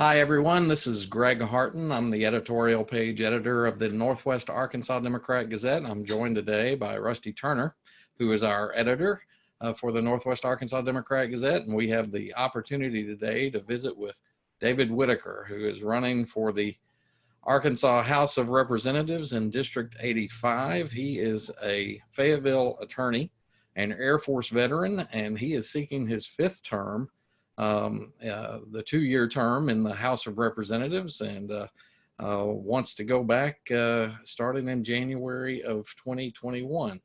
Hi, everyone. This is Greg Harton. I'm the editorial page editor of the Northwest Arkansas Democrat Gazette. I'm joined today by Rusty Turner, who is our editor for the Northwest Arkansas Democrat Gazette. And we have the opportunity today to visit with David Whitaker, who is running for the Arkansas House of Representatives in District 85. He is a Fayetteville attorney and Air Force veteran, and he is seeking his fifth term, the 2-year term in the House of Representatives, and wants to go back starting in January of 2021.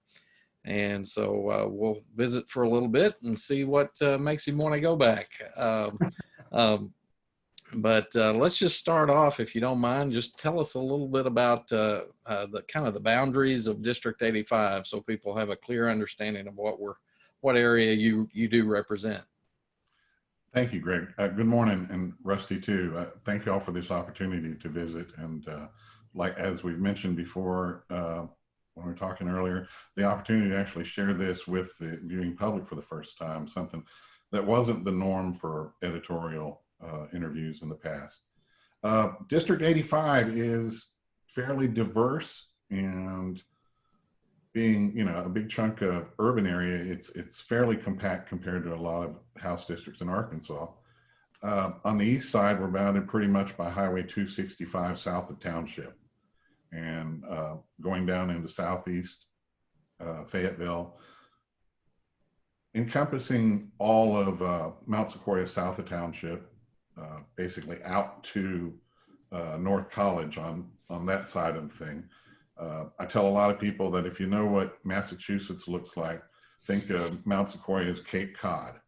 And so we'll visit for a little bit and see what makes him want to go back. But let's just start off, if you don't mind. Just tell us a little bit about the kind of the boundaries of District 85, so people have a clear understanding of what area you do represent. Thank you, Greg. Good morning, and Rusty too. Thank you all for this opportunity to visit. And like as we've mentioned before, when we were talking earlier, the opportunity to actually share this with the viewing public for the first time, something that wasn't the norm for editorial interviews in the past. District 85 is fairly diverse, and being, a big chunk of urban area, it's fairly compact compared to a lot of House districts in Arkansas. On the east side, we're bounded pretty much by Highway 265 south of Township, and going down into southeast Fayetteville, encompassing all of Mount Sequoia south of Township, basically out to North College on that side of the thing. I tell a lot of people that if you know what Massachusetts looks like, think of Mount Sequoia as Cape Cod.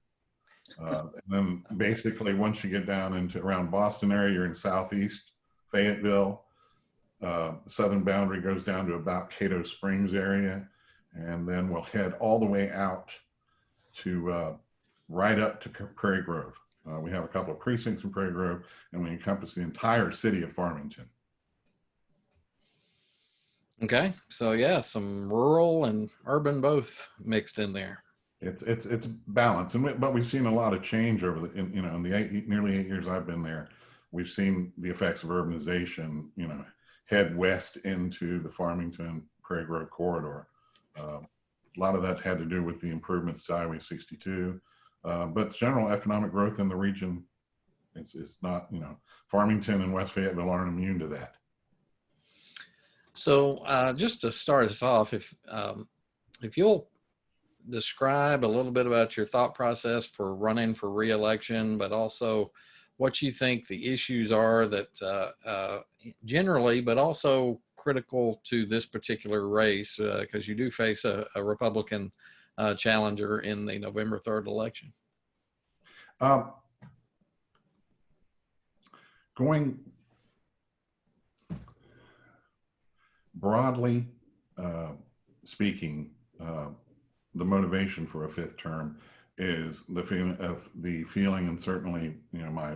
And then basically once you get down into around Boston area, you're in southeast Fayetteville. The southern boundary goes down to about Cato Springs area, and then we'll head all the way out to right up to Prairie Grove. We have a couple of precincts in Prairie Grove, and we encompass the entire city of Farmington. Okay, so yeah, some rural and urban both mixed in there. It's balanced, but we've seen a lot of change over in the nearly 8 years I've been there. We've seen the effects of urbanization, head west into the Farmington Prairie Grove corridor. A lot of that had to do with the improvements to Highway 62, but general economic growth in the region, it's not, Farmington and West Fayetteville aren't immune to that. So just to start us off, if you'll describe a little bit about your thought process for running for re-election, but also what you think the issues are that generally, but also critical to this particular race, because you do face a Republican challenger in the November 3rd election. Going broadly speaking, the motivation for a fifth term is the feeling, and certainly, my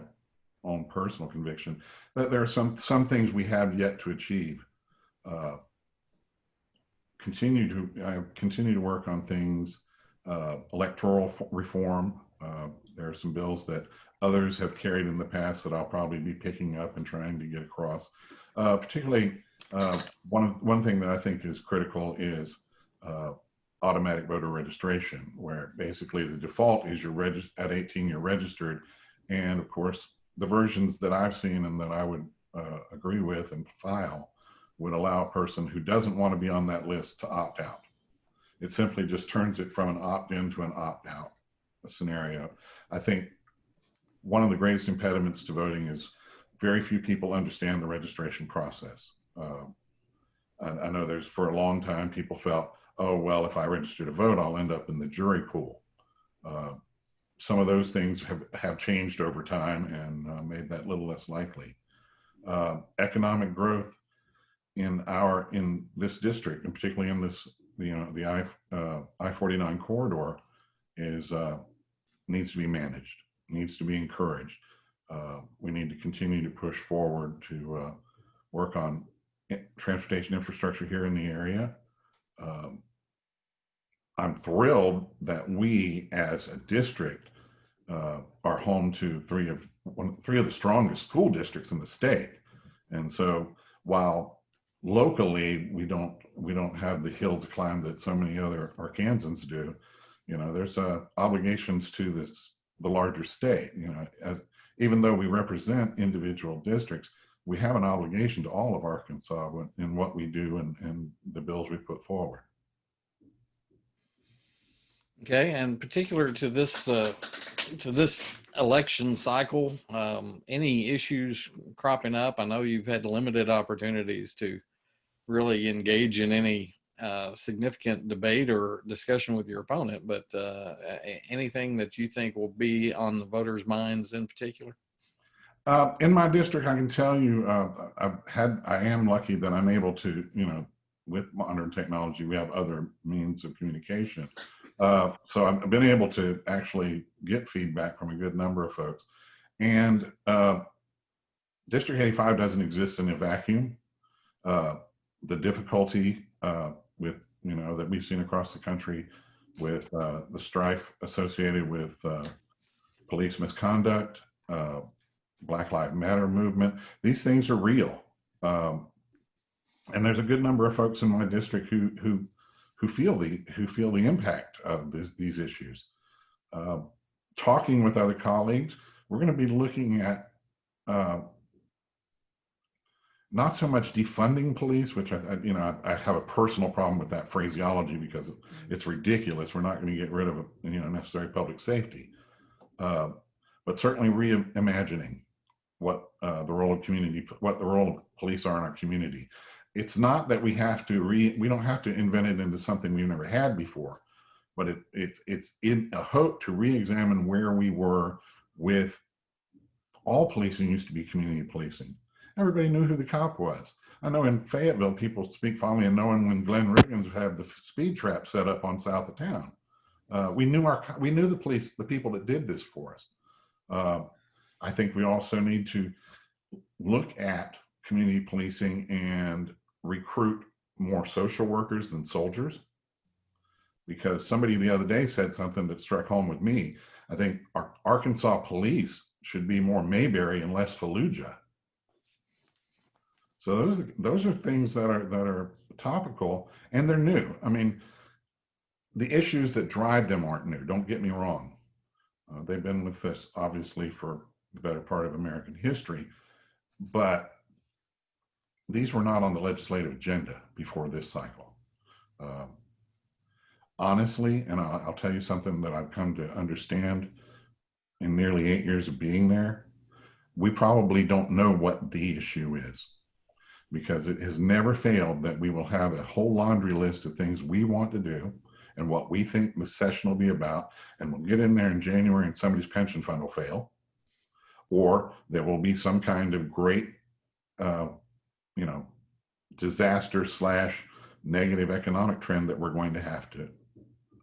own personal conviction that there are some things we have yet to achieve. I continue to work on things, electoral reform. There are some bills that others have carried in the past that I'll probably be picking up and trying to get across. Particularly, one thing that I think is critical is automatic voter registration, where basically the default is at 18 you're registered, and of course the versions that I've seen and that I would agree with and file would allow a person who doesn't want to be on that list to opt out. It simply just turns it from an opt-in to an opt-out scenario. I think one of the greatest impediments to voting is very few people understand the registration process. I know there's, for a long time, people felt, oh, well, if I register to vote, I'll end up in the jury pool. Some of those things have changed over time and made that a little less likely. Economic growth in this district, and particularly in this, the I-49 corridor, needs to be managed, needs to be encouraged. We need to continue to push forward to work on transportation infrastructure here in the area. I'm thrilled that we as a district are home to three of the strongest school districts in the state. And so while locally we don't have the hill to climb that so many other Arkansans do, there's obligations to the larger state. Even though we represent individual districts, we have an obligation to all of Arkansas in what we do and the bills we put forward. Okay, and particular to this election cycle, any issues cropping up? I know you've had limited opportunities to really engage in any significant debate or discussion with your opponent, but anything that you think will be on the voters' minds in particular? In my district, I can tell you, I am lucky that I'm able to, with modern technology, we have other means of communication. So I've been able to actually get feedback from a good number of folks. And District 85 doesn't exist in a vacuum. The difficulty with, that we've seen across the country with the strife associated with police misconduct, Black Lives Matter movement, these things are real. And there's a good number of folks in my district who feel the impact of these issues. Talking with other colleagues, we're going to be looking at not so much defunding police, which I have a personal problem with that phraseology because it's ridiculous. We're not going to get rid of necessary public safety, but certainly reimagining what the role of police are in our community. It's not that we don't have to invent it into something we've never had before, but it's in a hope to re-examine where we were with all policing used to be community policing. Everybody knew who the cop was. I know in Fayetteville, people speak fondly of knowing when Glenn Riggins had the speed trap set up on south of town. We knew the police, the people that did this for us. I think we also need to look at community policing and recruit more social workers than soldiers, because somebody the other day said something that struck home with me. I think our Arkansas police should be more Mayberry and less Fallujah. So those are things that are topical, and they're new. I mean, the issues that drive them aren't new. Don't get me wrong. They've been with us obviously for the better part of American history, but these were not on the legislative agenda before this cycle. Honestly, and I'll tell you something that I've come to understand in nearly 8 years of being there, we probably don't know what the issue is, because it has never failed that we will have a whole laundry list of things we want to do and what we think the session will be about, and we'll get in there in January and somebody's pension fund will fail, or there will be some kind of great disaster / negative economic trend that we're going to have to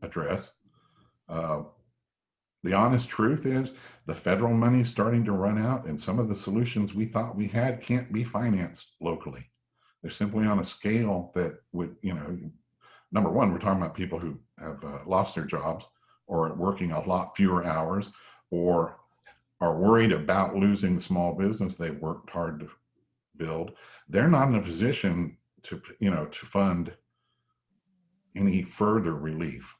address. The honest truth is the federal money is starting to run out, and some of the solutions we thought we had can't be financed locally. They're simply on a scale that would, number one, we're talking about people who have lost their jobs or are working a lot fewer hours or are worried about losing the small business they've worked hard to build. They're not in a position to fund any further relief.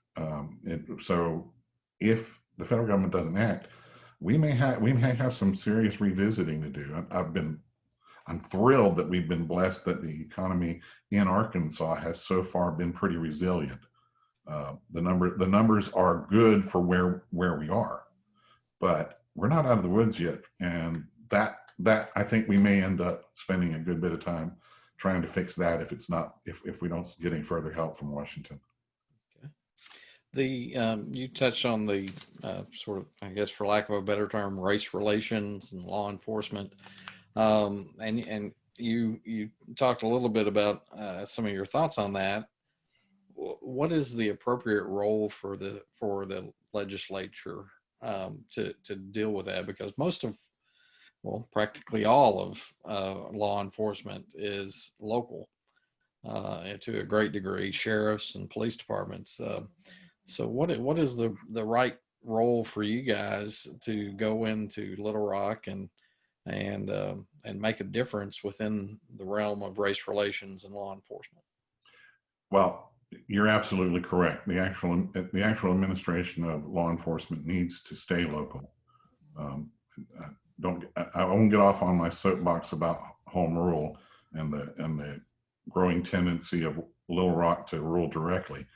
So if the federal government doesn't act, we may have some serious revisiting to do. I'm thrilled that we've been blessed that the economy in Arkansas has so far been pretty resilient. The numbers are good for where we are, but we're not out of the woods yet, and that I think we may end up spending a good bit of time trying to fix that if we don't get any further help from Washington. You touched on the sort of, I guess, for lack of a better term, race relations and law enforcement, and you talked a little bit about some of your thoughts on that. What is the appropriate role for the legislature to deal with that? Because practically all of law enforcement is local to a great degree, sheriffs and police departments. So what is the right role for you guys to go into Little Rock and make a difference within the realm of race relations and law enforcement? Well, you're absolutely correct. The actual administration of law enforcement needs to stay local. Um, I won't get off on my soapbox about home rule and the growing tendency of Little Rock to rule directly.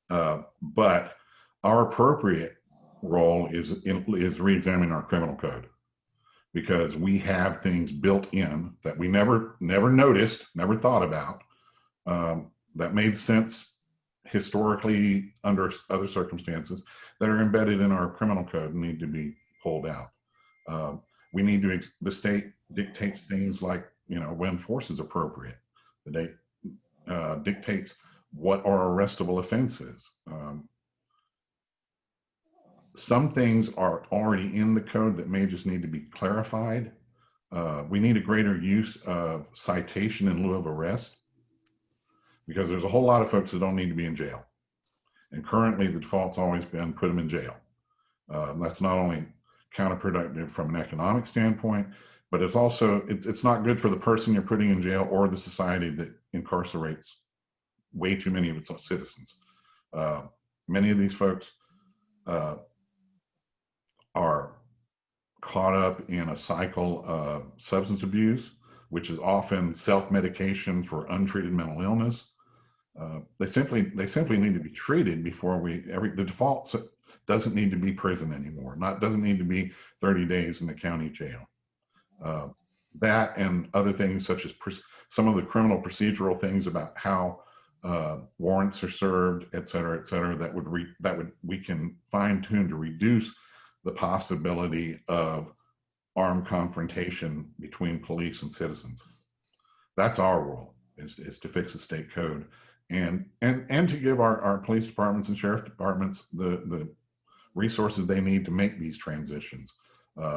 But our appropriate role is re-examining our criminal code, because we have things built in that we never noticed, never thought about, that made sense historically under other circumstances, that are embedded in our criminal code and need to be pulled out. We need to, the state dictates things like, when force is appropriate. The state dictates what are arrestable offenses. Some things are already in the code that may just need to be clarified. We need a greater use of citation in lieu of arrest, because there's a whole lot of folks that don't need to be in jail. And currently the default's always been put them in jail. That's not only counterproductive from an economic standpoint, but it's also, it's not good for the person you're putting in jail or the society that incarcerates way too many of its citizens. Many of these folks are caught up in a cycle of substance abuse, which is often self-medication for untreated mental illness. They simply need to be treated before the default doesn't need to be prison anymore. Doesn't need to be 30 days in the county jail. That and other things such as some of the criminal procedural things about how warrants are served, et cetera, that we can fine tune to reduce the possibility of armed confrontation between police and citizens. That's our role, is to fix the state code and to give our police departments and sheriff departments the resources they need to make these transitions,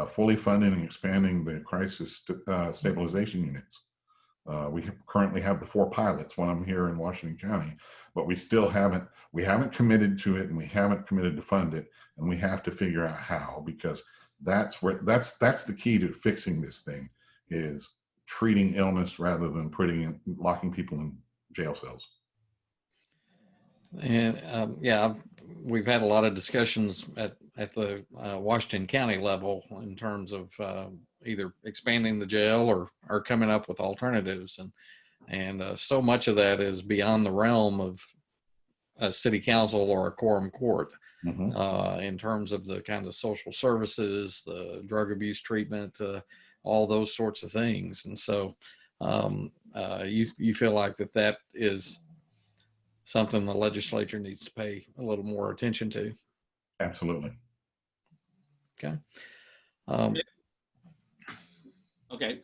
fully funding and expanding the crisis stabilization units. We currently have the 4 pilots, one of them here in Washington County, but we haven't committed to it, and we haven't committed to fund it, and we have to figure out how, because that's the key to fixing this thing, is treating illness rather than locking people in jail cells. And yeah, we've had a lot of discussions at the Washington County level in terms of either expanding the jail or coming up with alternatives, and so much of that is beyond the realm of a city council or a quorum court. Mm-hmm. In terms of the kinds of social services, the drug abuse treatment, all those sorts of things. And so you feel like that is something the legislature needs to pay a little more attention to? Absolutely. Okay. Okay.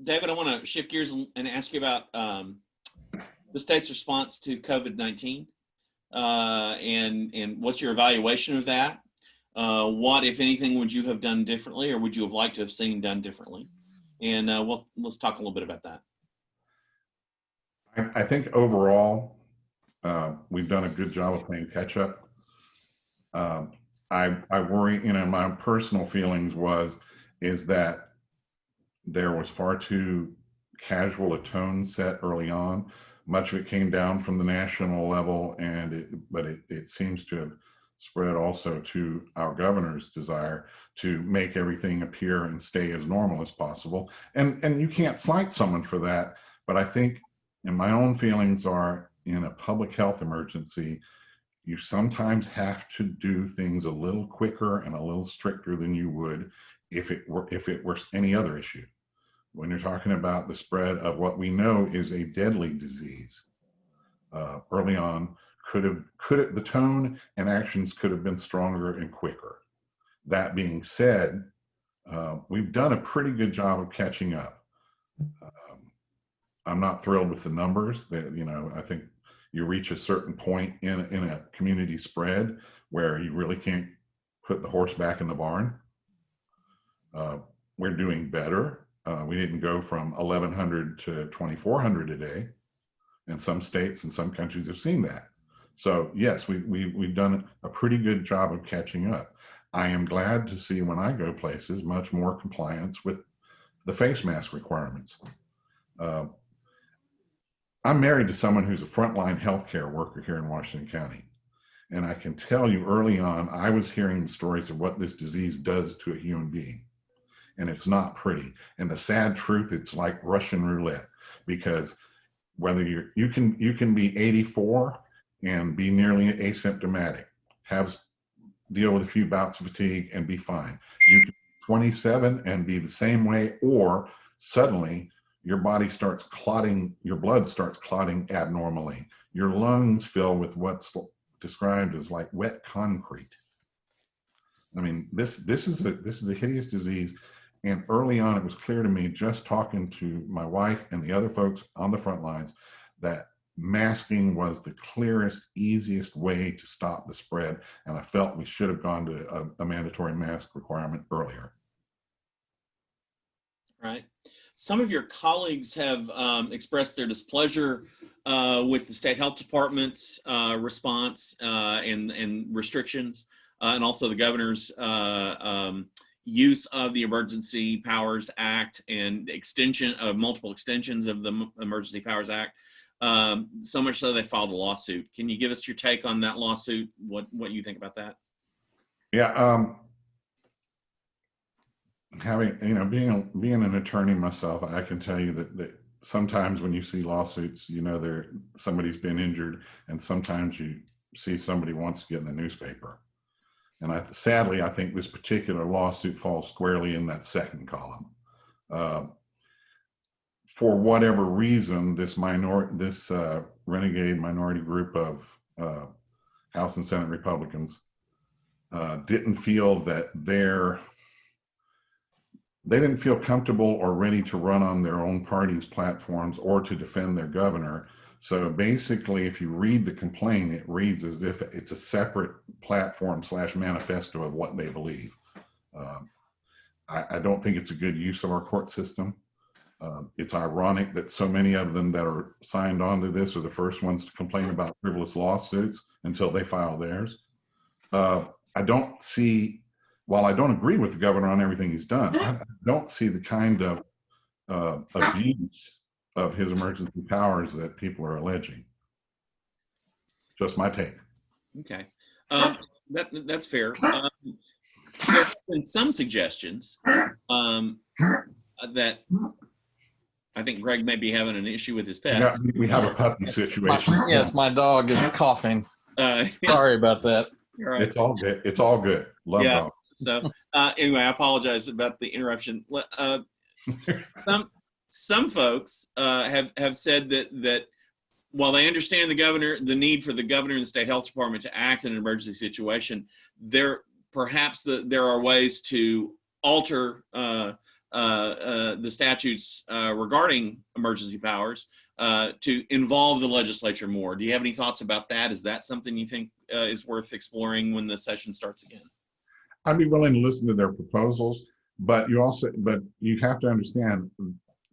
David, I want to shift gears and ask you about the state's response to COVID-19 and what's your evaluation of that? What, if anything, would you have done differently, or would you have liked to have seen done differently? And let's talk a little bit about that. I think overall, we've done a good job of playing catch up. I worry, my personal feelings is that there was far too casual a tone set early on. Much of it came down from the national level, but it seems to have spread also to our governor's desire to make everything appear and stay as normal as possible. And you can't slight someone for that, but I think, and my own feelings are, in a public health emergency, you sometimes have to do things a little quicker and a little stricter than you would if it were any other issue. When you're talking about the spread of what we know is a deadly disease, early on, the tone and actions could have been stronger and quicker. That being said, we've done a pretty good job of catching up. I'm not thrilled with the numbers. I think you reach a certain point in a community spread where you really can't put the horse back in the barn. We're doing better. We didn't go from 1,100 to 2,400 a day, and some states and some countries have seen that. So yes, we've done a pretty good job of catching up. I am glad to see when I go places much more compliance with the face mask requirements. Uh, I'm married to someone who's a frontline healthcare worker here in Washington County. And I can tell you early on, I was hearing stories of what this disease does to a human being. And it's not pretty. And the sad truth, it's like Russian roulette, because whether you can be 84 and be nearly asymptomatic, deal with a few bouts of fatigue and be fine. You can be 27 and be the same way, or suddenly your body starts clotting, your blood starts clotting abnormally. Your lungs fill with what's described as like wet concrete. I mean, this is a hideous disease. And early on, it was clear to me, just talking to my wife and the other folks on the front lines, that masking was the clearest, easiest way to stop the spread. And I felt we should have gone to a mandatory mask requirement earlier. Right. Some of your colleagues have expressed their displeasure with the state health department's response and restrictions, and also the governor's use of the Emergency Powers Act and extension of multiple extensions of the Emergency Powers Act. So much so they filed a lawsuit. Can you give us your take on that lawsuit? What you think about that? Yeah, being an attorney myself, I can tell you that sometimes when you see lawsuits, somebody's been injured, and sometimes you see somebody wants to get in the newspaper. And sadly, I think this particular lawsuit falls squarely in that second column. For whatever reason, this renegade minority group of House and Senate Republicans didn't feel that they didn't feel comfortable or ready to run on their own party's platforms or to defend their governor. So basically, if you read the complaint, it reads as if it's a separate platform / manifesto of what they believe. I don't think it's a good use of our court system. It's ironic that so many of them that are signed on to this are the first ones to complain about frivolous lawsuits until they file theirs. I don't see, while I don't agree with the governor on everything he's done, I don't see the kind of abuse of his emergency powers that people are alleging. Just my take. Okay, that's fair. There have been some suggestions that I think Greg may be having an issue with his pet. We have a puppy situation. Yes, my dog is coughing. Sorry about that. Right. It's all good. It's all good. Love dog. So anyway, I apologize about the interruption. Some folks have said that while they understand the need for the governor and the state health department to act in an emergency situation, there are ways to alter the statutes regarding emergency powers to involve the legislature more. Do you have any thoughts about that? Is that something you think is worth exploring when the session starts again? I'd be willing to listen to their proposals, but you have to understand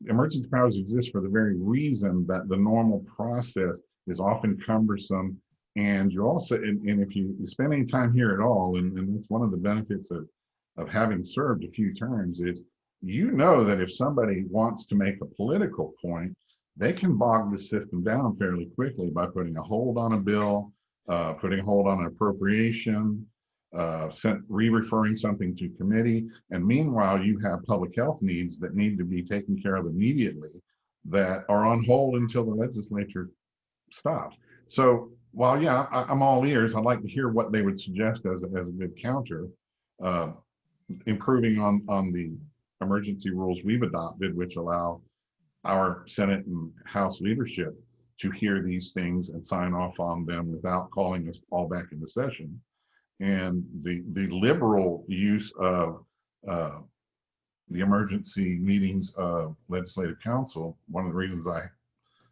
emergency powers exist for the very reason that the normal process is often cumbersome. And you also, and if you spend any time here at all, and that's one of the benefits of having served a few terms, is that if somebody wants to make a political point, they can bog the system down fairly quickly by putting a hold on a bill, putting a hold on an appropriation, re-referring something to committee. And meanwhile, you have public health needs that need to be taken care of immediately that are on hold until the legislature stops. So while, I'm all ears, I'd like to hear what they would suggest as a good counter, improving on the emergency rules we've adopted, which allow our Senate and House leadership to hear these things and sign off on them without calling us all back into session. And the liberal use of the emergency meetings of legislative council, one of the reasons I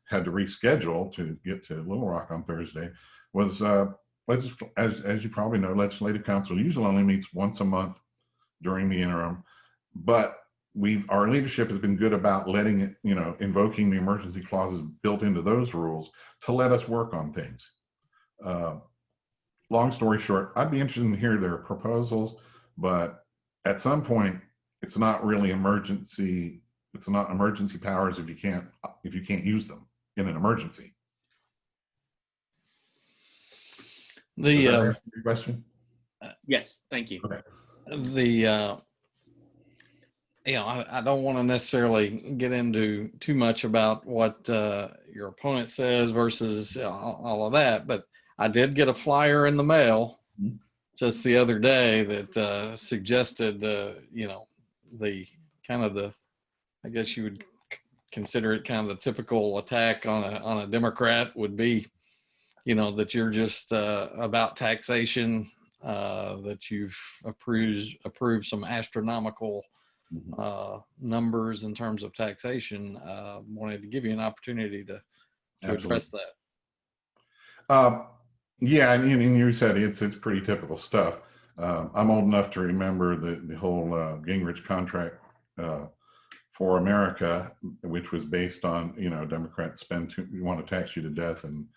had to reschedule to get to Little Rock on Thursday was, as you probably know, legislative council usually only meets once a month during the interim, but our leadership has been good about letting it, invoking the emergency clauses built into those rules to let us work on things. Long story short, I'd be interested in hearing their proposals, but at some point, it's not really emergency. It's not emergency powers if you can't use them in an emergency. Does that The answer your question? Yes, thank you. Okay. I don't want to necessarily get into too much about what your opponent says versus all of that, but I did get a flyer in the mail just the other day that suggested, the kind of the, I guess you would consider it kind of the typical attack on a Democrat would be, that you're just about taxation, that you've approved some astronomical numbers in terms of taxation. Wanted to give you an opportunity to address that. Yeah, and you said it's pretty typical stuff. I'm old enough to remember the whole Gingrich contract for America, which was based on, Democrats we want to tax you to death, and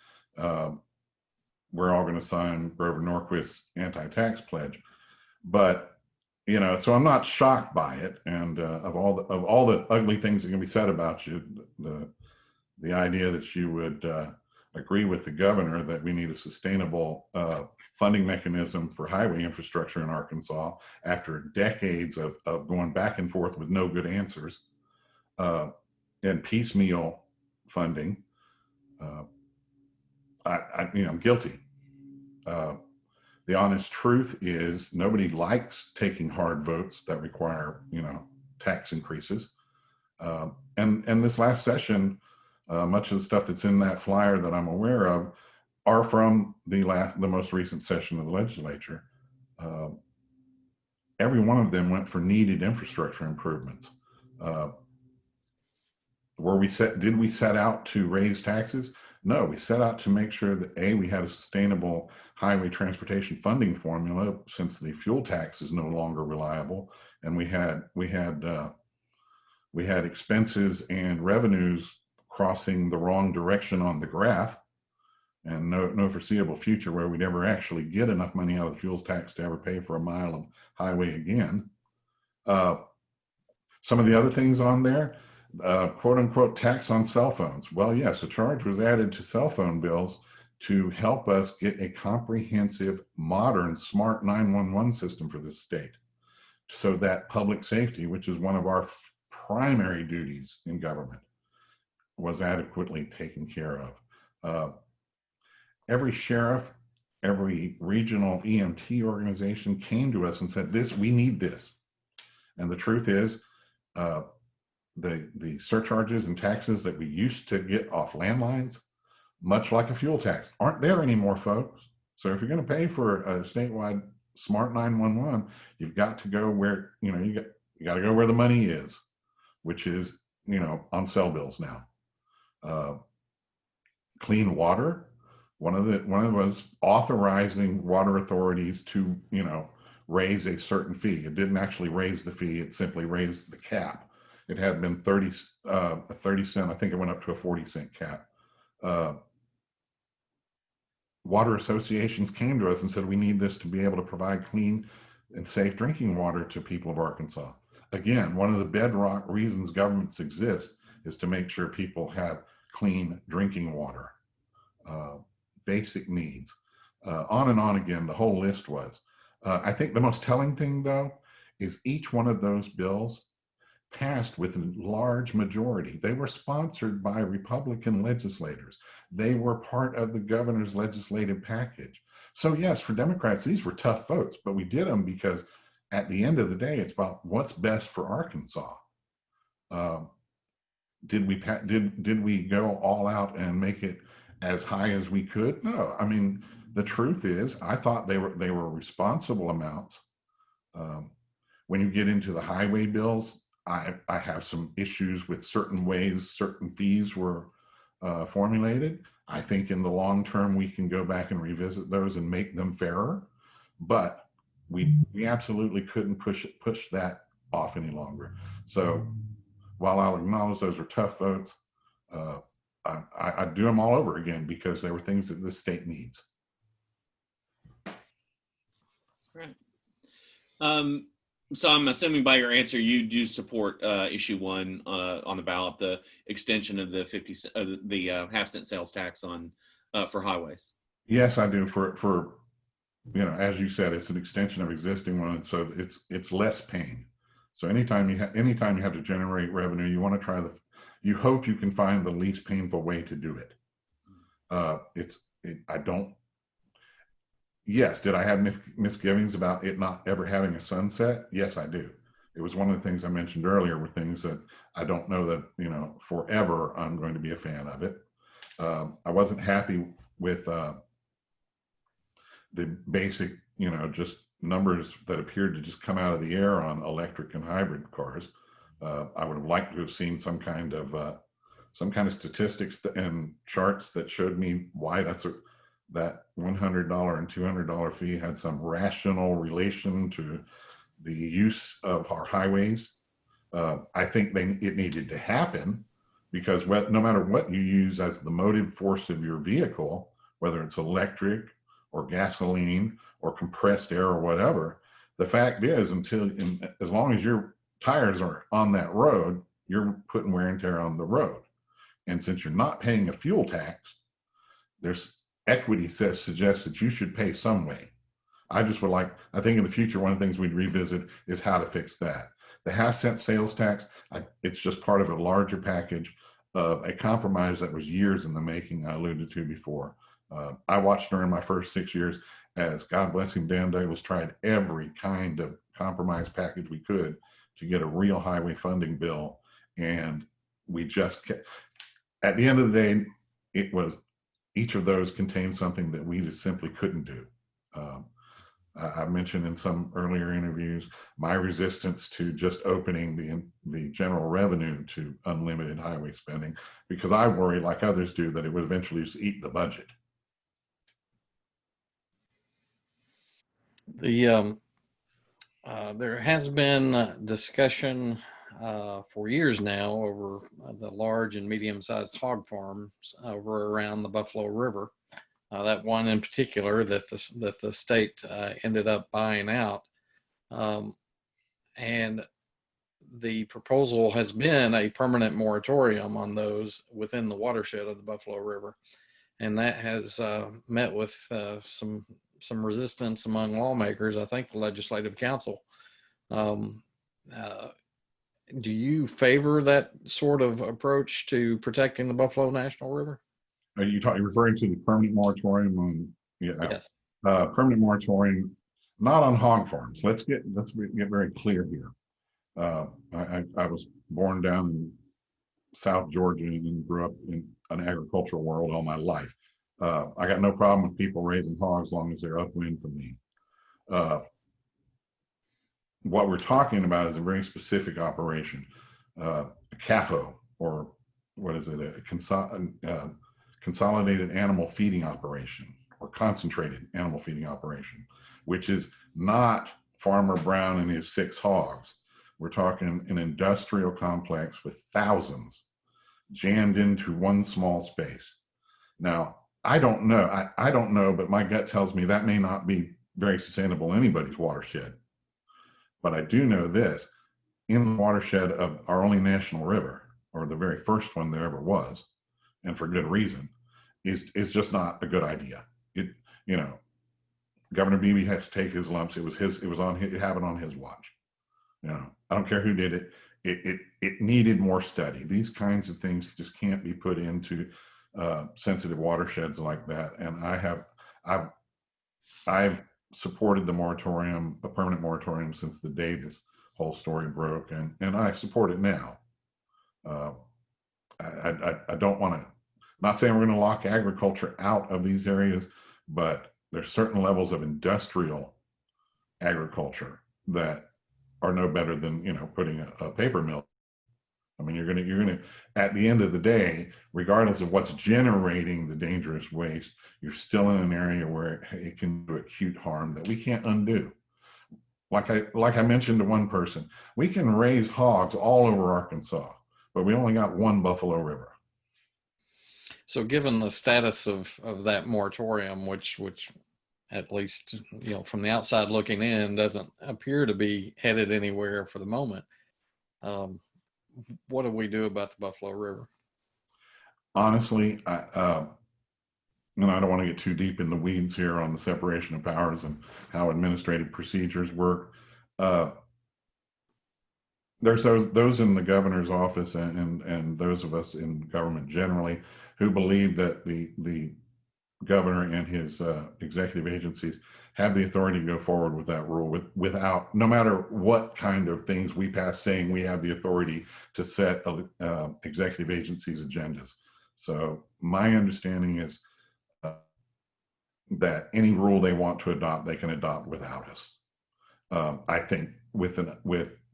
we're all going to sign Grover Norquist's anti-tax pledge. But so I'm not shocked by it. And of all the ugly things that can be said about you, the idea that you would agree with the governor that we need a sustainable funding mechanism for highway infrastructure in Arkansas after decades of going back and forth with no good answers, and piecemeal funding, I'm guilty. The honest truth is nobody likes taking hard votes that require, tax increases. And this last session, much of the stuff that's in that flyer that I'm aware of are from the most recent session of the legislature. Every one of them went for needed infrastructure improvements. Did we set out to raise taxes? No, we set out to make sure that we had a sustainable highway transportation funding formula, since the fuel tax is no longer reliable, and we had expenses and revenues crossing the wrong direction on the graph, and no foreseeable future where we'd ever actually get enough money out of the fuels tax to ever pay for a mile of highway again. Some of the other things on there, quote unquote tax on cell phones. Well, yes, a charge was added to cell phone bills to help us get a comprehensive, modern, smart 911 system for this state, so that public safety, which is one of our primary duties in government, was adequately taken care of. Every sheriff, every regional EMT organization came to us and said, we need this. And the truth is, the surcharges and taxes that we used to get off landlines, much like a fuel tax, aren't there anymore, folks. So if you're going to pay for a statewide smart 911, you've got to go where, you got to go where the money is, which is, on cell bills now. Clean water, one of them was authorizing water authorities to, raise a certain fee. It didn't actually raise the fee, it simply raised the cap. It had been 30 cent, I think it went up to a 40-cent cap. Water associations came to us and said, we need this to be able to provide clean and safe drinking water to people of Arkansas. Again, one of the bedrock reasons governments exist is to make sure people have clean drinking water, basic needs. On and on again, the whole list was. I think the most telling thing, though, is each one of those bills passed with a large majority. They were sponsored by Republican legislators. They were part of the governor's legislative package. So yes, for Democrats, these were tough votes, but we did them because at the end of the day, it's about what's best for Arkansas. Did we go all out and make it as high as we could? No. I mean, the truth is, I thought they were responsible amounts. When you get into the highway bills, I have some issues with certain ways certain fees were formulated. I think in the long term, we can go back and revisit those and make them fairer, but we absolutely couldn't push that off any longer. So while I'll acknowledge those are tough votes, I'd do them all over again because they were things that this state needs. Right. So I'm assuming by your answer, you do support issue 1 on the ballot, the extension of the half-cent sales tax on for highways. Yes, I do. For as you said, it's an extension of existing one, so it's less pain. So anytime you have to generate revenue, you want to you hope you can find the least painful way to do it. I don't. Yes, did I have misgivings about it not ever having a sunset? Yes, I do. It was one of the things I mentioned earlier were things that I don't know that, forever I'm going to be a fan of it. I wasn't happy with the basic, just numbers that appeared to just come out of the air on electric and hybrid cars. I would have liked to have seen some kind of statistics and charts that showed me why that $100 and $200 fee had some rational relation to the use of our highways. I think it needed to happen because no matter what you use as the motive force of your vehicle, whether it's electric or gasoline or compressed air or whatever, the fact is as long as your tires are on that road, you're putting wear and tear on the road. And since you're not paying a fuel tax, there's equity suggests that you should pay some way. I think in the future, one of the things we'd revisit is how to fix that. The half-cent sales tax, it's just part of a larger package of a compromise that was years in the making, I alluded to before. I watched during my first 6 years as, God bless him, Dan Douglas tried every kind of compromise package we could to get a real highway funding bill. And we just kept, at the end of the day, it was each of those contained something that we just simply couldn't do. I mentioned in some earlier interviews my resistance to just opening the general revenue to unlimited highway spending, because I worry, like others do, that it would eventually just eat the budget. There has been discussion for years now over the large and medium-sized hog farms over around the Buffalo River. That one in particular that the state ended up buying out, and the proposal has been a permanent moratorium on those within the watershed of the Buffalo River, and that has met with some resistance among lawmakers. I think the Legislative Council. Do you favor that sort of approach to protecting the Buffalo National River? Are you referring to the permanent moratorium on? Yeah. Yes. Permanent moratorium, not on hog farms. Let's get very clear here. I was born down in South Georgia and grew up in an agricultural world all my life. I got no problem with people raising hogs as long as they're upwind from me. What we're talking about is a very specific operation, a CAFO, or what is it, a consolidated animal feeding operation, or concentrated animal feeding operation, which is not Farmer Brown and his 6 hogs. We're talking an industrial complex with thousands jammed into one small space. Now, I don't know, but my gut tells me that may not be very sustainable in anybody's watershed. But I do know this, in the watershed of our only national river, or the very first one there ever was, and for good reason, is just not a good idea. Governor Beebe has to take his lumps. It happened on his watch. I don't care who did it. It needed more study. These kinds of things just can't be put into sensitive watersheds like that. And I've supported the moratorium, a permanent moratorium, since the day this whole story broke, and I support it now. I don't want to, not saying we're going to lock agriculture out of these areas, but there's certain levels of industrial agriculture that are no better than putting a paper mill. I mean, you're gonna at the end of the day, regardless of what's generating the dangerous waste, you're still in an area where it can do acute harm that we can't undo. Like I mentioned to one person, we can raise hogs all over Arkansas, but we only got one Buffalo River. So given the status of that moratorium, which at least, from the outside looking in, doesn't appear to be headed anywhere for the moment. What do we do about the Buffalo River? Honestly, and I don't want to get too deep in the weeds here on the separation of powers and how administrative procedures work. There's those in the governor's office and those of us in government generally who believe that the governor and his executive agencies have the authority to go forward with that rule without, no matter what kind of things we pass saying we have the authority to set executive agencies' agendas. So my understanding is that any rule they want to adopt, they can adopt without us. I think with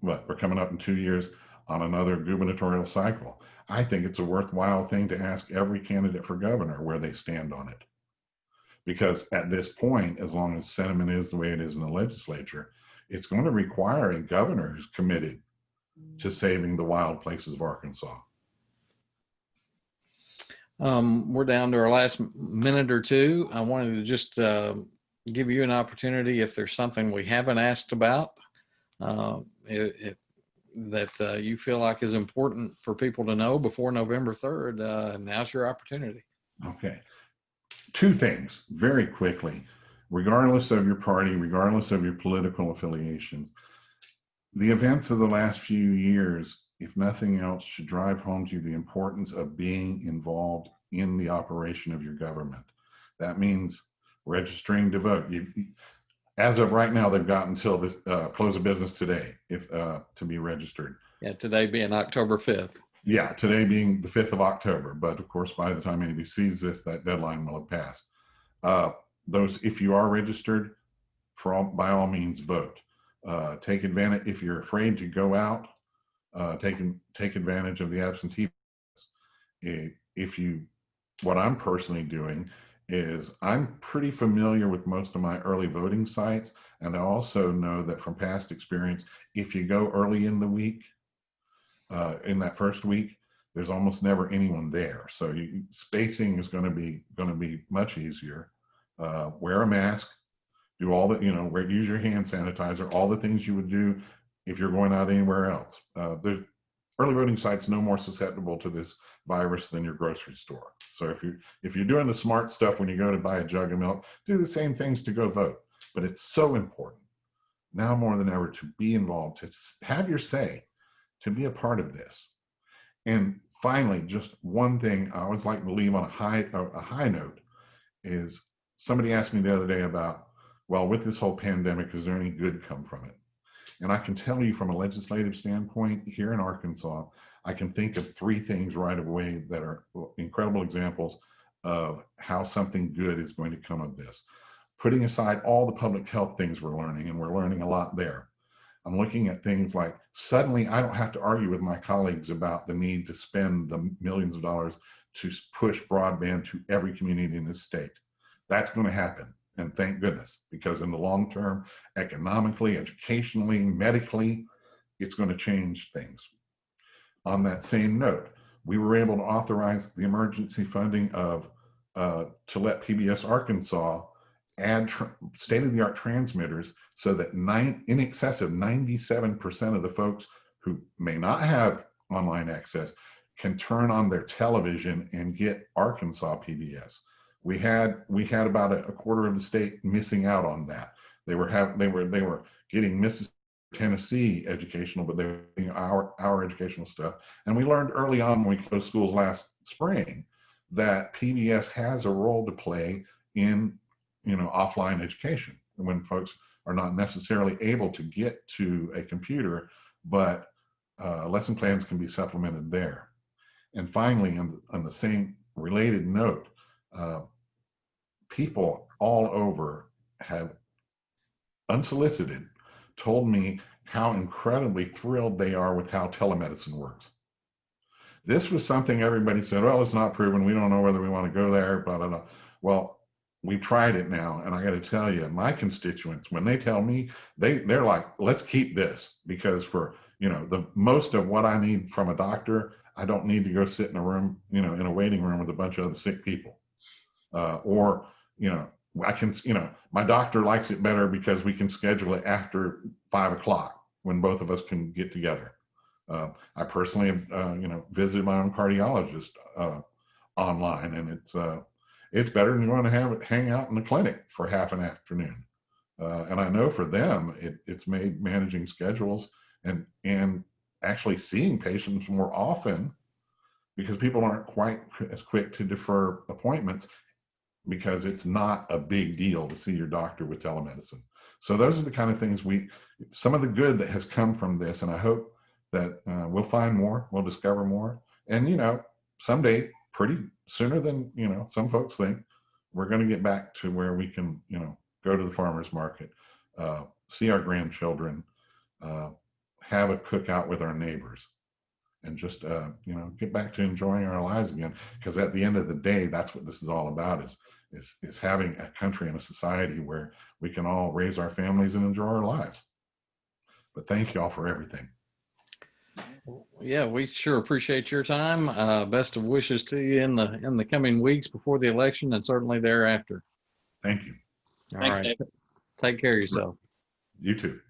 what we're coming up in 2 years on another gubernatorial cycle, I think it's a worthwhile thing to ask every candidate for governor where they stand on it. Because at this point, as long as sentiment is the way it is in the legislature, it's going to require a governor who's committed to saving the wild places of Arkansas. We're down to our last minute or two. I wanted to just give you an opportunity, if there's something we haven't asked about that you feel like is important for people to know before November 3rd, now's your opportunity. Okay. 2 things very quickly, regardless of your party, regardless of your political affiliations. The events of the last few years, if nothing else, should drive home to you the importance of being involved in the operation of your government. That means registering to vote. As of right now, they've got until this close of business today to be registered. Yeah, today being October 5th. Yeah, today being the 5th of October. But of course, by the time anybody sees this, that deadline will have passed. If you are registered, by all means, vote. Take advantage. If you're afraid to go out, take advantage of the absentee. What I'm personally doing is I'm pretty familiar with most of my early voting sites. And I also know that from past experience, if you go early in the week, in that first week, there's almost never anyone there. So spacing is going to be much easier. Wear a mask, do all the, use your hand sanitizer, all the things you would do if you're going out anywhere else. There's early voting sites no more susceptible to this virus than your grocery store. So if you're doing the smart stuff when you go to buy a jug of milk, do the same things to go vote. But it's so important now more than ever to be involved, to have your say, to be a part of this. And finally, just one thing I always like to leave on a high note is somebody asked me the other day about, well, with this whole pandemic, is there any good come from it? And I can tell you from a legislative standpoint here in Arkansas, I can think of 3 things right away that are incredible examples of how something good is going to come of this. Putting aside all the public health things we're learning, and we're learning a lot there. I'm looking at things like suddenly I don't have to argue with my colleagues about the need to spend the millions of dollars to push broadband to every community in this state. That's going to happen. And thank goodness, because in the long term, economically, educationally, medically, it's going to change things. On that same note, we were able to authorize the emergency funding to let PBS Arkansas add state-of-the-art transmitters so that in excess of 97% of the folks who may not have online access can turn on their television and get Arkansas PBS. We had about a quarter of the state missing out on that. They were getting Mississippi, Tennessee educational, but they were getting our educational stuff. And we learned early on when we closed schools last spring that PBS has a role to play in offline education when folks are not necessarily able to get to a computer, but lesson plans can be supplemented there. And finally, on the same related note, people all over have unsolicited told me how incredibly thrilled they are with how telemedicine works. This was something everybody said, well, it's not proven. We don't know whether we want to go there, blah, blah, blah. Well, we've tried it now. And I got to tell you, my constituents, when they tell me, they're like, let's keep this, because for, the most of what I need from a doctor, I don't need to go sit in a room, in a waiting room with a bunch of other sick people. Or I can, my doctor likes it better because we can schedule it after 5 o'clock when both of us can get together. I personally have, visited my own cardiologist online, and it's better than going to hang out in the clinic for half an afternoon. And I know for them, it's made managing schedules and actually seeing patients more often, because people aren't quite as quick to defer appointments, because it's not a big deal to see your doctor with telemedicine. So those are the kind of things some of the good that has come from this, and I hope that we'll find more, we'll discover more, and someday, pretty sooner than some folks think, we're going to get back to where we can go to the farmers market, see our grandchildren, have a cookout with our neighbors, and just get back to enjoying our lives again. Because at the end of the day, that's what this is all about, is having a country and a society where we can all raise our families and enjoy our lives. But thank you all for everything. Yeah, we sure appreciate your time. Best of wishes to you in the coming weeks before the election, and certainly thereafter. Thank you. All Thanks, right. Dave. Take care of yourself. You too.